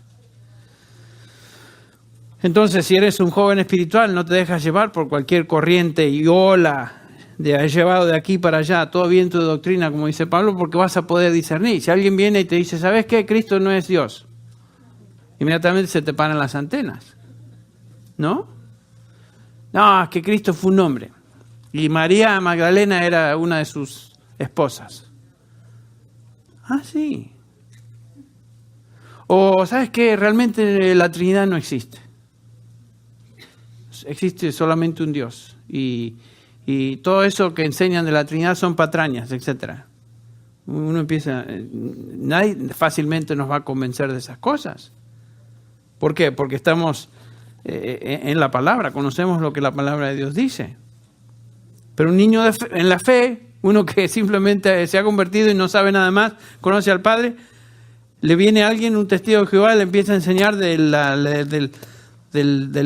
[SPEAKER 1] Entonces, si eres un joven espiritual, no te dejas llevar por cualquier corriente y ola de llevado de aquí para allá, todo viento de doctrina, como dice Pablo, porque vas a poder discernir. Si alguien viene y te dice, ¿sabes qué? Cristo no es Dios. Inmediatamente se te paran las antenas. ¿No? No, es que Cristo fue un hombre. Y María Magdalena era una de sus esposas. Ah, sí. O, ¿sabes qué? Realmente la Trinidad no existe. Existe solamente un Dios. Y todo eso que enseñan de la Trinidad son patrañas, etc. Uno empieza... Nadie fácilmente nos va a convencer de esas cosas. ¿Por qué? Porque estamos en la palabra, conocemos lo que la palabra de Dios dice. Pero un niño en la fe... Uno que simplemente se ha convertido y no sabe nada más, conoce al Padre, le viene alguien, un testigo de Jehová, le empieza a enseñar del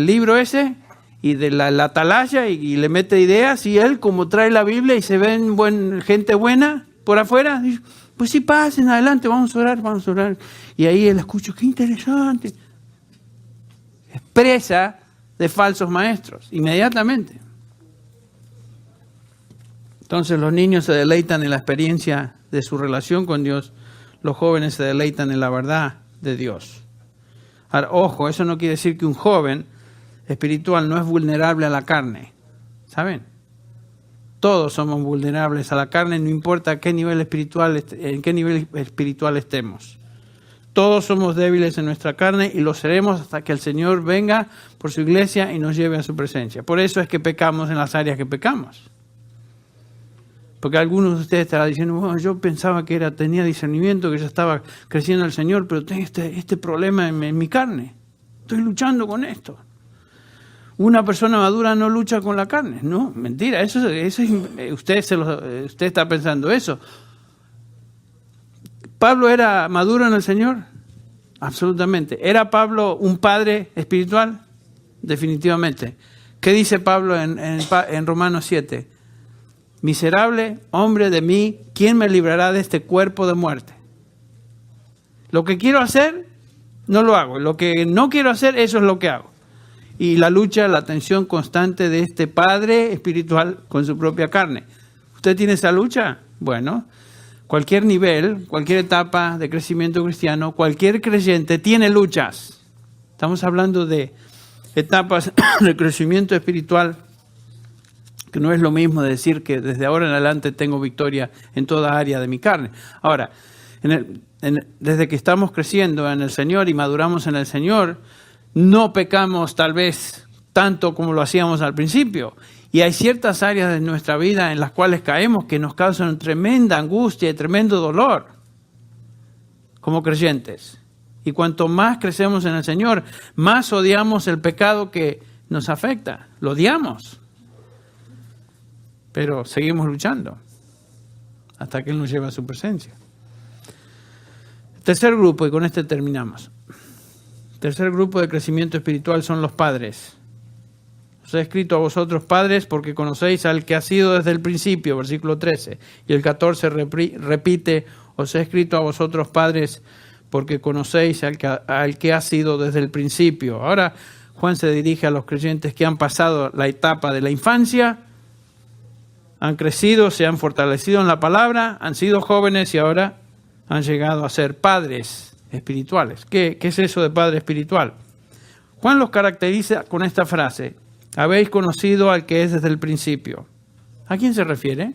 [SPEAKER 1] libro ese y de la atalaya y le mete ideas, y él, como trae la Biblia y se ven gente buena por afuera, dice, pues sí, pasen adelante, vamos a orar. Y ahí él escucha, qué interesante. Expresa de falsos maestros, inmediatamente. Entonces los niños se deleitan en la experiencia de su relación con Dios, los jóvenes se deleitan en la verdad de Dios. Ahora, ojo, eso no quiere decir que un joven espiritual no es vulnerable a la carne, ¿saben? Todos somos vulnerables a la carne, no importa en qué nivel espiritual estemos. Todos somos débiles en nuestra carne y lo seremos hasta que el Señor venga por su iglesia y nos lleve a su presencia. Por eso es que pecamos en las áreas que pecamos. Porque algunos de ustedes estarán diciendo, bueno, yo pensaba que tenía discernimiento, que ya estaba creciendo el Señor, pero tengo este problema en mi carne. Estoy luchando con esto. Una persona madura no lucha con la carne. No, mentira. Usted está pensando eso. ¿Pablo era maduro en el Señor? Absolutamente. ¿Era Pablo un padre espiritual? Definitivamente. ¿Qué dice Pablo en Romanos 7? Miserable hombre de mí, ¿quién me librará de este cuerpo de muerte? Lo que quiero hacer, no lo hago. Lo que no quiero hacer, eso es lo que hago. Y la lucha, la tensión constante de este padre espiritual con su propia carne. ¿Usted tiene esa lucha? Bueno, cualquier nivel, cualquier etapa de crecimiento cristiano, cualquier creyente tiene luchas. Estamos hablando de etapas de crecimiento espiritual, que no es lo mismo de decir que desde ahora en adelante tengo victoria en toda área de mi carne. Ahora, desde que estamos creciendo en el Señor y maduramos en el Señor, no pecamos tal vez tanto como lo hacíamos al principio. Y hay ciertas áreas de nuestra vida en las cuales caemos que nos causan tremenda angustia y tremendo dolor como creyentes. Y cuanto más crecemos en el Señor, más odiamos el pecado que nos afecta. Lo odiamos. Pero seguimos luchando hasta que Él nos lleva a su presencia. Tercer grupo, y con este terminamos. Tercer grupo de crecimiento espiritual son los padres. Os he escrito a vosotros, padres, porque conocéis al que ha sido desde el principio, versículo 13. Y el 14 repite, os he escrito a vosotros, padres, porque conocéis al que ha sido desde el principio. Ahora Juan se dirige a los creyentes que han pasado la etapa de la infancia, han crecido, se han fortalecido en la palabra, han sido jóvenes y ahora han llegado a ser padres espirituales. ¿Qué es eso de padre espiritual? Juan los caracteriza con esta frase: habéis conocido al que es desde el principio. ¿A quién se refiere?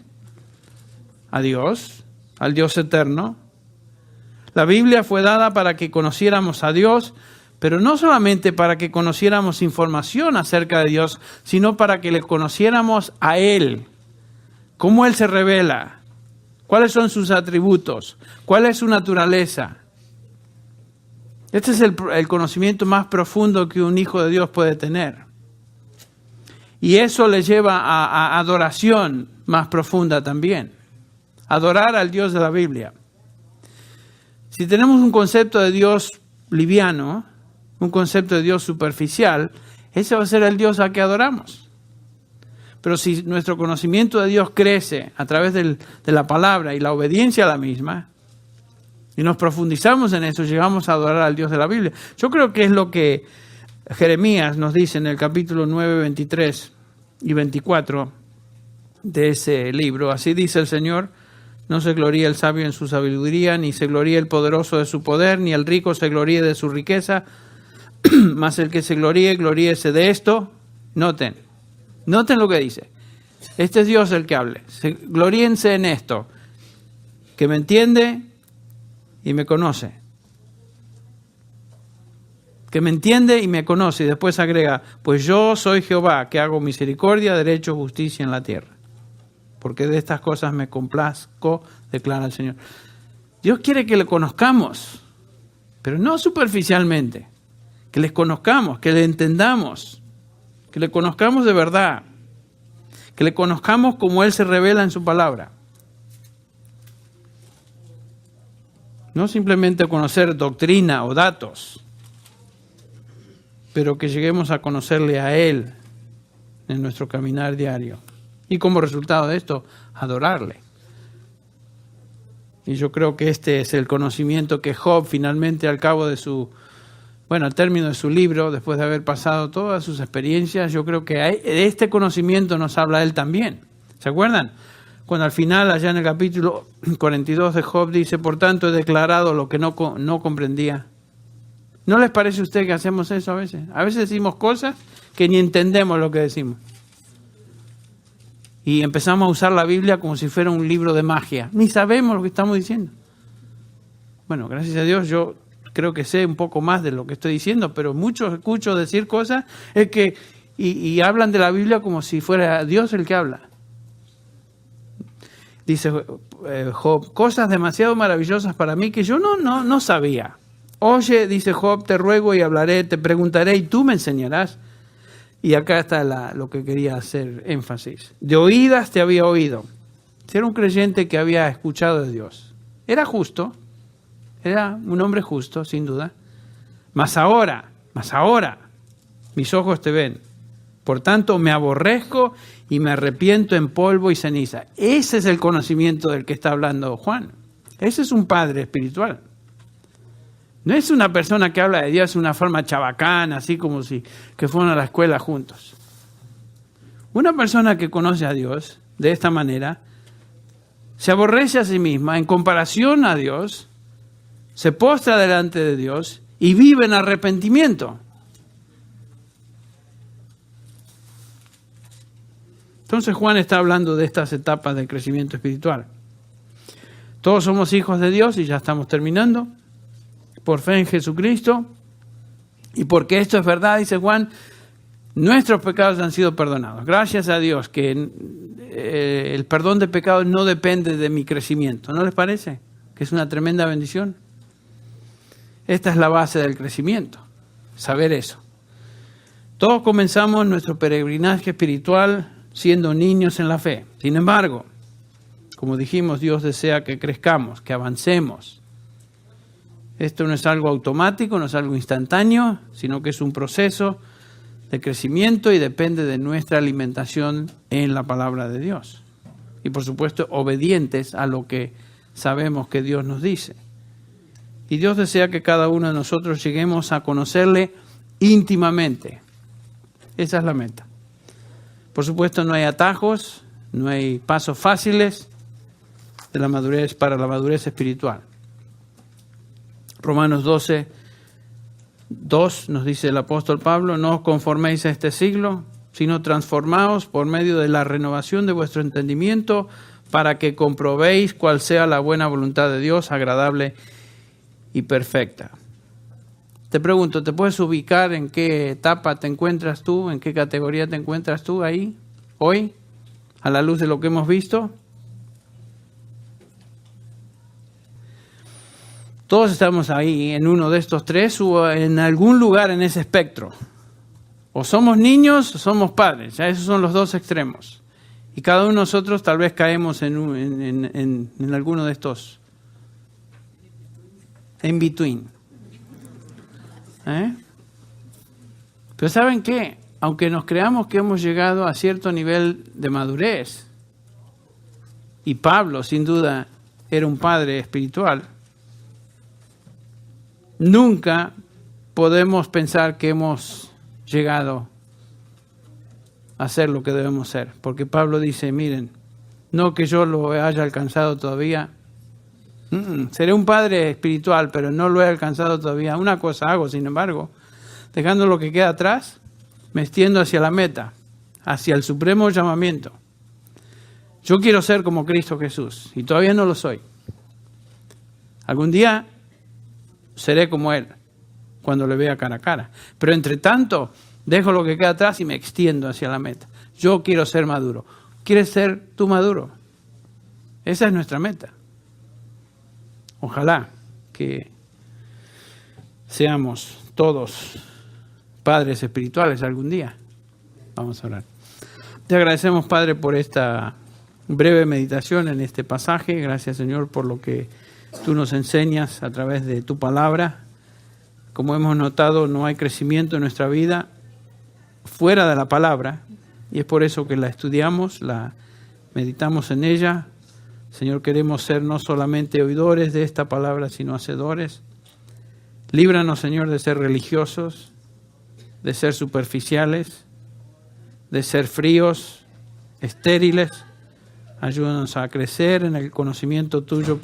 [SPEAKER 1] A Dios, al Dios eterno. La Biblia fue dada para que conociéramos a Dios, pero no solamente para que conociéramos información acerca de Dios, sino para que le conociéramos a Él, cómo Él se revela, cuáles son sus atributos, cuál es su naturaleza. Este es el conocimiento más profundo que un hijo de Dios puede tener. Y eso le lleva a adoración más profunda también. Adorar al Dios de la Biblia. Si tenemos un concepto de Dios liviano, un concepto de Dios superficial, ese va a ser el Dios al que adoramos. Pero si nuestro conocimiento de Dios crece a través de la palabra y la obediencia a la misma, y nos profundizamos en eso, llegamos a adorar al Dios de la Biblia. Yo creo que es lo que Jeremías nos dice en el capítulo 9, 23 y 24 de ese libro. Así dice el Señor: no se gloríe el sabio en su sabiduría, ni se gloríe el poderoso de su poder, ni el rico se gloríe de su riqueza, mas el que se gloríe, gloríese de esto. Noten lo que dice. Este es Dios el que hable. Gloríense en esto, que me entiende y me conoce. Que me entiende y me conoce. Y después agrega: pues yo soy Jehová, que hago misericordia, derecho, justicia en la tierra. Porque de estas cosas me complazco, declara el Señor. Dios quiere que le conozcamos, pero no superficialmente. Que les conozcamos, que le entendamos, que le conozcamos de verdad, que le conozcamos como Él se revela en su palabra. No simplemente conocer doctrina o datos, pero que lleguemos a conocerle a Él en nuestro caminar diario. Y como resultado de esto, adorarle. Y yo creo que este es el conocimiento que Job finalmente, al cabo de al término de su libro, después de haber pasado todas sus experiencias, yo creo que de este conocimiento nos habla él también. ¿Se acuerdan? Cuando al final, allá en el capítulo 42 de Job, dice: por tanto he declarado lo que no comprendía. ¿No les parece a usted que hacemos eso a veces? A veces decimos cosas que ni entendemos lo que decimos. Y empezamos a usar la Biblia como si fuera un libro de magia. Ni sabemos lo que estamos diciendo. Bueno, gracias a Dios yo creo que sé un poco más de lo que estoy diciendo, pero muchos escucho decir cosas y hablan de la Biblia como si fuera Dios el que habla. Dice Job: cosas demasiado maravillosas para mí que yo no sabía. Oye, dice Job, te ruego y hablaré, te preguntaré y tú me enseñarás. Y acá está lo que quería hacer énfasis. De oídas te había oído. Era un creyente que había escuchado de Dios. Era justo. Era un hombre justo, sin duda. Mas ahora, mis ojos te ven. Por tanto, me aborrezco y me arrepiento en polvo y ceniza. Ese es el conocimiento del que está hablando Juan. Ese es un padre espiritual. No es una persona que habla de Dios de una forma chabacana, así como si que fueron a la escuela juntos. Una persona que conoce a Dios de esta manera, se aborrece a sí misma en comparación a Dios, se postra delante de Dios y vive en arrepentimiento. Entonces Juan está hablando de estas etapas de crecimiento espiritual. Todos somos hijos de Dios y ya estamos terminando. Por fe en Jesucristo, y porque esto es verdad, dice Juan, nuestros pecados han sido perdonados. Gracias a Dios que el perdón de pecados no depende de mi crecimiento. ¿No les parece? Que es una tremenda bendición. Esta es la base del crecimiento, saber eso. Todos comenzamos nuestro peregrinaje espiritual siendo niños en la fe. Sin embargo, como dijimos, Dios desea que crezcamos, que avancemos. Esto no es algo automático, no es algo instantáneo, sino que es un proceso de crecimiento y depende de nuestra alimentación en la palabra de Dios. Y por supuesto, obedientes a lo que sabemos que Dios nos dice. Y Dios desea que cada uno de nosotros lleguemos a conocerle íntimamente. Esa es la meta. Por supuesto, no hay atajos, no hay pasos fáciles de la madurez para la madurez espiritual. Romanos 12, 2 nos dice el apóstol Pablo, no os conforméis a este siglo, sino transformaos por medio de la renovación de vuestro entendimiento para que comprobéis cuál sea la buena voluntad de Dios, agradable y perfecta. Te pregunto, ¿te puedes ubicar en qué etapa te encuentras tú, en qué categoría te encuentras tú ahí, hoy, a la luz de lo que hemos visto? Todos estamos ahí en uno de estos tres o en algún lugar en ese espectro. O somos niños o somos padres. Ya esos son los dos extremos. Y cada uno de nosotros tal vez caemos en alguno de estos. En between. Pero ¿saben qué? Aunque nos creamos que hemos llegado a cierto nivel de madurez, y Pablo sin duda era un padre espiritual, nunca podemos pensar que hemos llegado a ser lo que debemos ser. Porque Pablo dice, miren, no que yo lo haya alcanzado todavía. Seré un padre espiritual, pero no lo he alcanzado todavía. Una cosa hago, sin embargo, dejando lo que queda atrás, me extiendo hacia la meta, hacia el supremo llamamiento. Yo quiero ser como Cristo Jesús, y todavía no lo soy. Algún día seré como Él, cuando le vea cara a cara. Pero entre tanto, dejo lo que queda atrás y me extiendo hacia la meta. Yo quiero ser maduro. ¿Quieres ser tú maduro? Esa es nuestra meta. Ojalá que seamos todos padres espirituales algún día. Vamos a orar. Te agradecemos, Padre, por esta breve meditación en este pasaje. Gracias, Señor, por lo que tú nos enseñas a través de tu palabra. Como hemos notado, no hay crecimiento en nuestra vida fuera de la palabra, y es por eso que la estudiamos, la meditamos en ella. Señor, queremos ser no solamente oidores de esta palabra, sino hacedores. Líbranos, Señor, de ser religiosos, de ser superficiales, de ser fríos, estériles. Ayúdanos a crecer en el conocimiento tuyo.